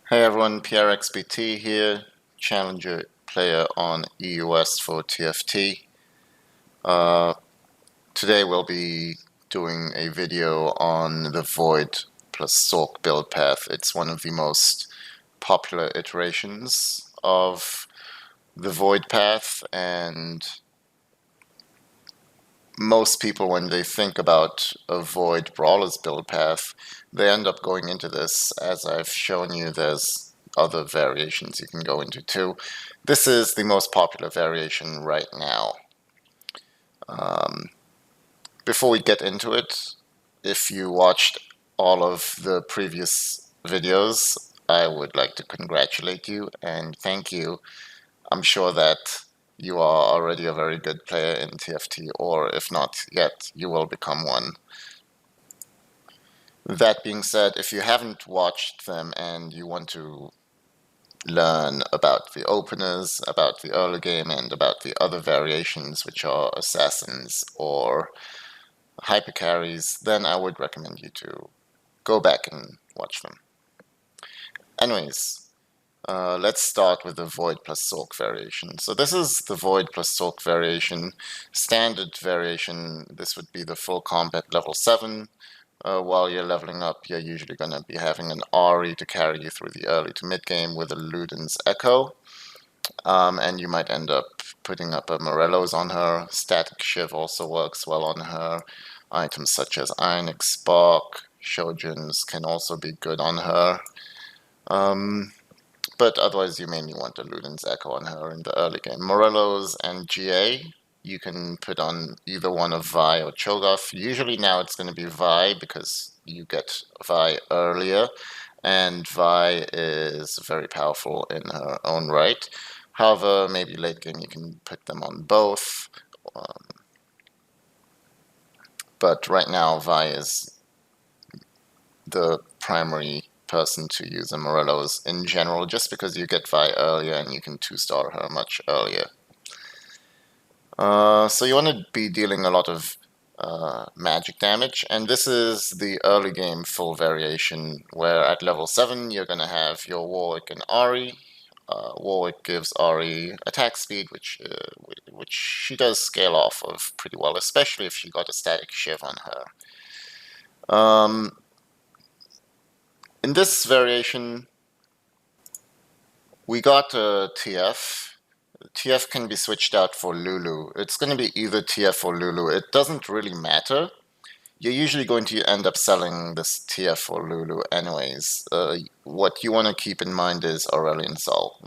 Hey everyone, PRXBT here, Challenger player on EUS for TFT. Uh, Today we'll be doing a video on the Void plus Sorc build path. It's one of the most popular iterations of the Void path, and most people, when they think about a Void Brawlers build path, they end up going into this. As I've shown you, there's other variations you can go into too. This is the most popular variation right now. Before we get into it, if you watched all of the previous videos, I would like to congratulate you and thank you. I'm sure that you are already a very good player in TFT, or if not yet, you will become one. That being said, if you haven't watched them and you want to learn about the openers, about the early game, and about the other variations, which are assassins or hyper carries, then I would recommend you to go back and watch them. Anyways, let's start with the Void plus Sorc variation. So this is the Void plus Sorc variation, standard variation. This would be the full combat level 7. While you're leveling up, you're usually going to be having an Ari to carry you through the early to mid game with a Luden's Echo. And you might end up putting up a Morello's on her. Static Shiv also works well on her. Items such as Ionic Spark, Shojins can also be good on her. But otherwise you mainly want a Luden's Echo on her in the early game. Morello's and GA, you can put on either one of Vi or Cho'Gath. Usually now it's going to be Vi because you get Vi earlier, and Vi is very powerful in her own right. However, maybe late game you can put them on both. But right now Vi is the primary person to use a Morello's in general, just because you get Vi earlier and you can 2-star her much earlier. So you want to be dealing a lot of magic damage, and this is the early game full variation, where at level 7 you're going to have your Warwick and Ahri. Warwick gives Ahri attack speed, which she does scale off of pretty well, especially if she got a static shiv on her. In this variation, we got a TF. TF can be switched out for Lulu. It's going to be either TF or Lulu. It doesn't really matter. You're usually going to end up selling this TF or Lulu anyways. What you want to keep in mind is Aurelion Sol.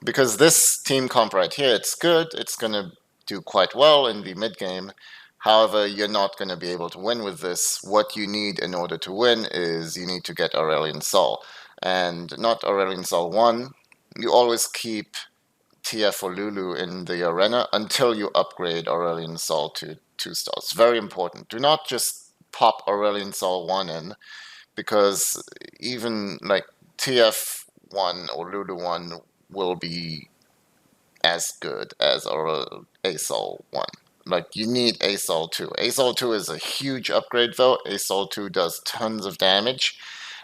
Because this team comp right here, it's good. It's going to do quite well in the mid game. However, you're not going to be able to win with this. What you need in order to win is you need to get Aurelion Sol. And not Aurelion Sol 1. You always keep TF or Lulu in the arena until you upgrade Aurelion Sol to 2 stars. Very important. Do not just pop Aurelion Sol 1 in, because even like TF 1 or Lulu 1 will be as good as ASOL 1. Like, you need ASOL 2. ASOL 2 is a huge upgrade though. ASOL 2 does tons of damage.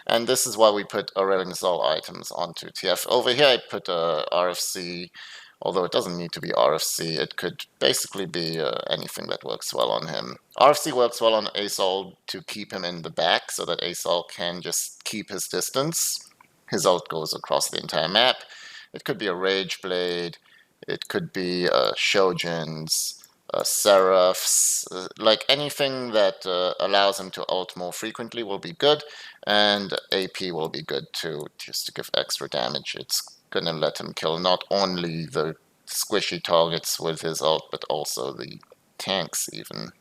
And this is why we put Aurelion Sol items onto TF. Over here I put a RFC, although it doesn't need to be RFC. It could basically be anything that works well on him. RFC works well on ASOL to keep him in the back so that ASOL can just keep his distance. His ult goes across the entire map. It could be a Rage Blade. It could be Shojins. Seraphs, like anything that allows him to ult more frequently will be good, and AP will be good too, just to give extra damage. It's gonna let him kill not only the squishy targets with his ult, but also the tanks even.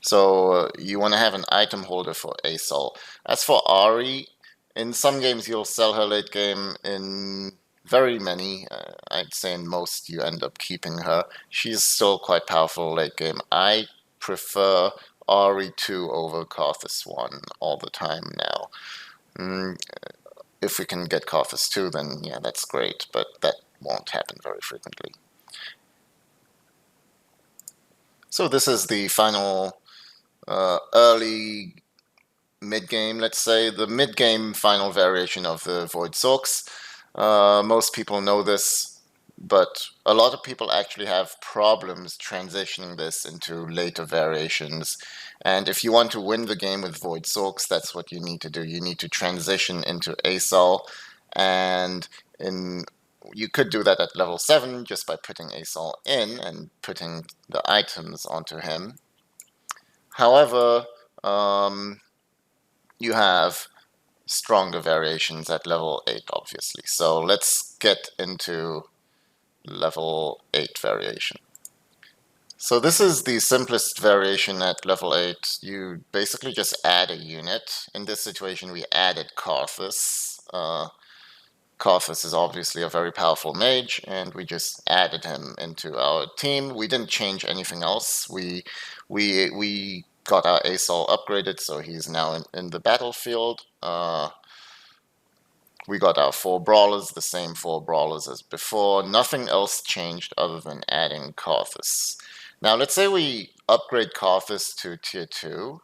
So you want to have an item holder for ASOL. As for Ahri, in some games you'll sell her late game, in very many, I'd say in most, you end up keeping her. She's still quite powerful late game. I prefer Ahri 2 over Karthus 1 all the time now. If we can get Karthus 2, then yeah, that's great, but that won't happen very frequently. So this is the final early mid-game, let's say, the mid-game final variation of the Void Sorcs. Most people know this, but a lot of people actually have problems transitioning this into later variations. And if you want to win the game with Void Sorcs, that's what you need to do. You need to transition into Asol, and in you could do that at level 7 just by putting Asol in and putting the items onto him. However, you have stronger variations at level 8, obviously. So let's get into level 8 variation. So this is the simplest variation at level 8. You basically just add a unit. In this situation, we added Karthus. Karthus is obviously a very powerful mage, and we just added him into our team. We didn't change anything else. We got our Asol upgraded, so he's now in the battlefield. We got our 4 brawlers, the same 4 brawlers as before. Nothing else changed other than adding Karthus. Now let's say we upgrade Karthus to tier 2,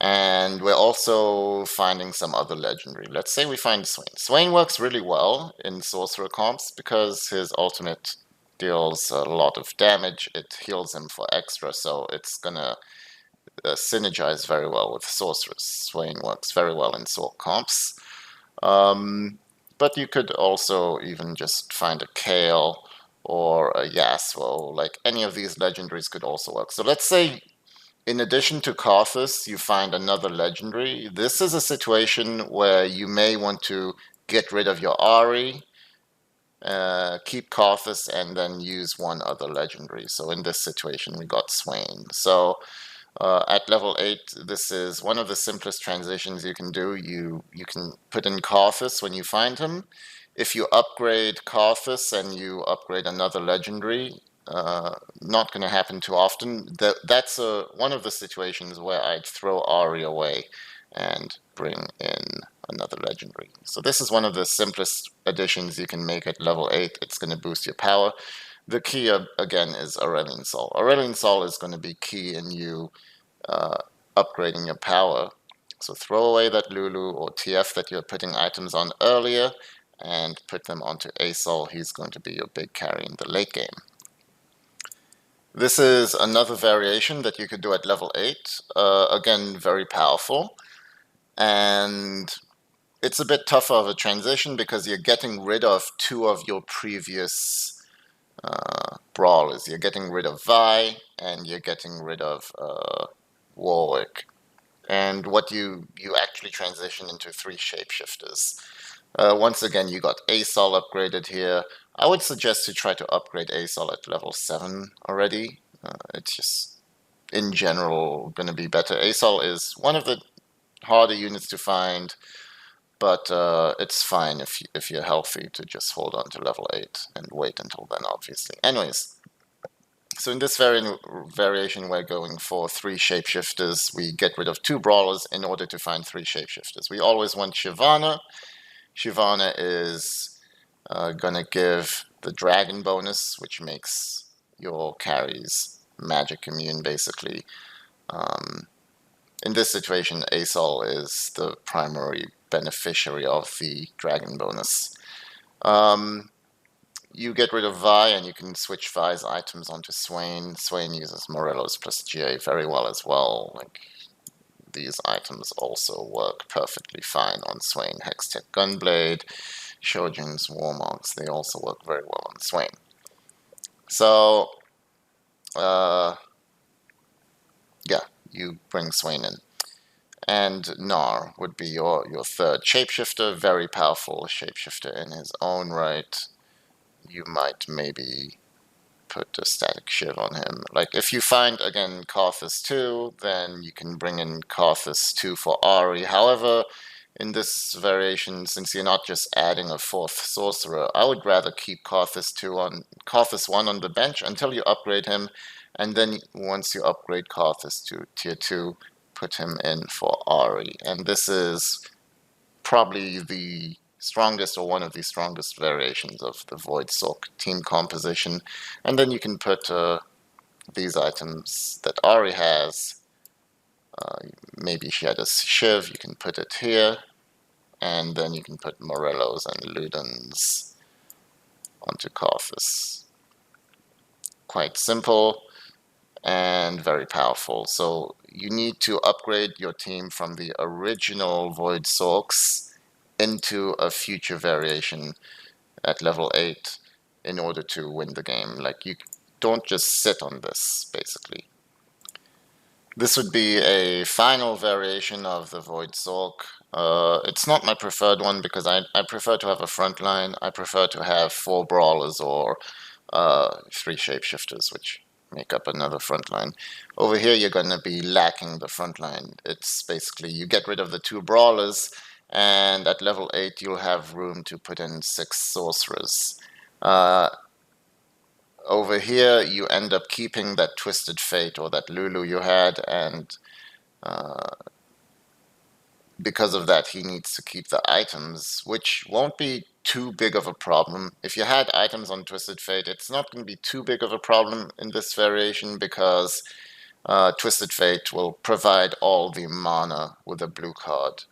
and we're also finding some other legendary. Let's say we find Swain. Swain works really well in Sorcerer comps because his ultimate deals a lot of damage. It heals him for extra, so it's gonna synergize very well with Sorcerers. Swain works very well in Sorc comps. But you could also even just find a Kale or a Yasuo. Like any of these legendaries could also work. So let's say in addition to Karthus, you find another legendary. This is a situation where you may want to get rid of your Ari, keep Karthus, and then use one other legendary. So in this situation, we got Swain. So at level 8, this is one of the simplest transitions you can do. You can put in Karthus when you find him. If you upgrade Karthus and you upgrade another legendary, not going to happen too often. That's one of the situations where I'd throw Ari away and bring in another legendary. So this is one of the simplest additions you can make at level 8. It's going to boost your power. The key, again, is Aurelion Sol. Aurelion Sol is going to be key in you upgrading your power. So throw away that Lulu or TF that you're putting items on earlier and put them onto Asol. He's going to be your big carry in the late game. This is another variation that you could do at level 8. Again, very powerful. And it's a bit tougher of a transition because you're getting rid of 2 of your previous brawlers. You're getting rid of Vi and you're getting rid of Warwick. And what you actually transition into 3 Shapeshifters. Once again, you got Asol upgraded here. I would suggest to try to upgrade Asol at level 7 already. It's just, in general, going to be better. Asol is one of the harder units to find, but it's fine if you're healthy to just hold on to level 8 and wait until then, obviously. Anyways, so in this variation, we're going for 3 Shapeshifters. We get rid of 2 Brawlers in order to find 3 Shapeshifters. We always want Shyvana. Shyvana is going to give the Dragon bonus, which makes your carries magic immune, basically. In this situation, Asol is the primary beneficiary of the Dragon bonus. You get rid of Vi, and you can switch Vi's items onto Swain. Swain uses Morello's plus GA very well as well. Like, these items also work perfectly fine on Swain. Hextech Gunblade, Shojin's Warmogs, they also work very well on Swain. So, yeah, you bring Swain in. And Gnar would be your third shapeshifter, very powerful shapeshifter in his own right. You might maybe put a static shiv on him. Like, if you find, again, Karthus 2, then you can bring in Karthus 2 for Ari. However, in this variation, since you're not just adding a 4th sorcerer, I would rather keep Karthus 1 on the bench until you upgrade him, and then once you upgrade Karthus to tier 2, put him in for Ari. And this is probably the strongest or one of the strongest variations of the Void Sorc team composition. And then you can put these items that Ari has Maybe she had a Shiv, you can put it here, and then you can put Morellos and Ludens onto Karthus. Quite simple and very powerful. So you need to upgrade your team from the original Void Sorcs into a future variation at level 8 in order to win the game. Like, you don't just sit on this, basically. This would be a final variation of the Void Sorc. It's not my preferred one because I prefer to have a front line. I prefer to have 4 Brawlers or 3 Shapeshifters, which make up another front line. Over here, you're going to be lacking the front line. It's basically you get rid of the 2 Brawlers, and at level 8, you'll have room to put in 6 Sorcerers. Over here, you end up keeping that Twisted Fate or that Lulu you had, and because of that, he needs to keep the items, which won't be too big of a problem. If you had items on Twisted Fate, it's not going to be too big of a problem in this variation because Twisted Fate will provide all the mana with a blue card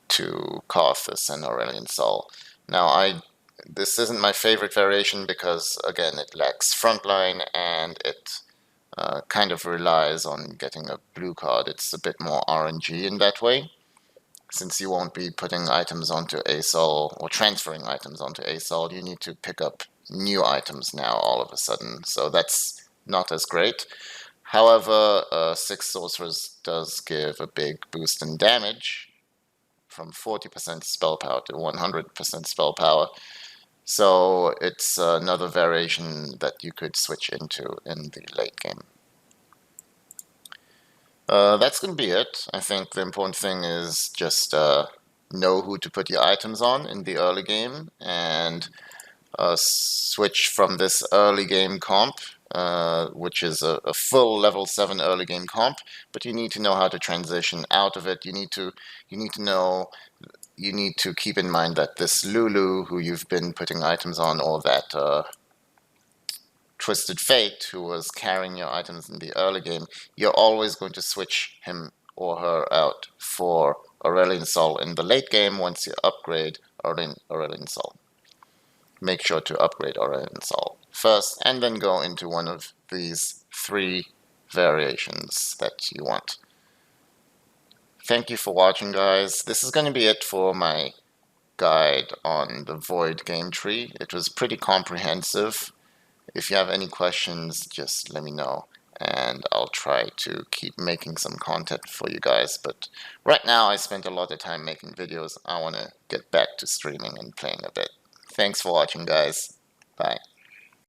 to Karthus and Aurelion Sol. Now, this isn't my favorite variation because, again, it lacks frontline and it kind of relies on getting a blue card. It's a bit more RNG in that way, since you won't be putting items onto ASOL or transferring items onto ASOL. You need to pick up new items now all of a sudden, so that's not as great. However, 6 Sorcerers does give a big boost in damage from 40% spell power to 100% spell power. So it's another variation that you could switch into in the late game. That's going to be it. I think the important thing is just know who to put your items on in the early game and switch from this early game comp, which is a full level 7 early game comp, but you need to know how to transition out of it. You need to keep in mind that this Lulu, who you've been putting items on, or that Twisted Fate, who was carrying your items in the early game, you're always going to switch him or her out for Aurelion Sol in the late game once you upgrade Aurelion Sol. Make sure to upgrade Aurelion Sol first, and then go into one of these 3 variations that you want. Thank you for watching, guys. This is going to be it for my guide on the Void game tree. It was pretty comprehensive. If you have any questions, just let me know, and I'll try to keep making some content for you guys. But right now, I spent a lot of time making videos. I want to get back to streaming and playing a bit. Thanks for watching, guys. Bye.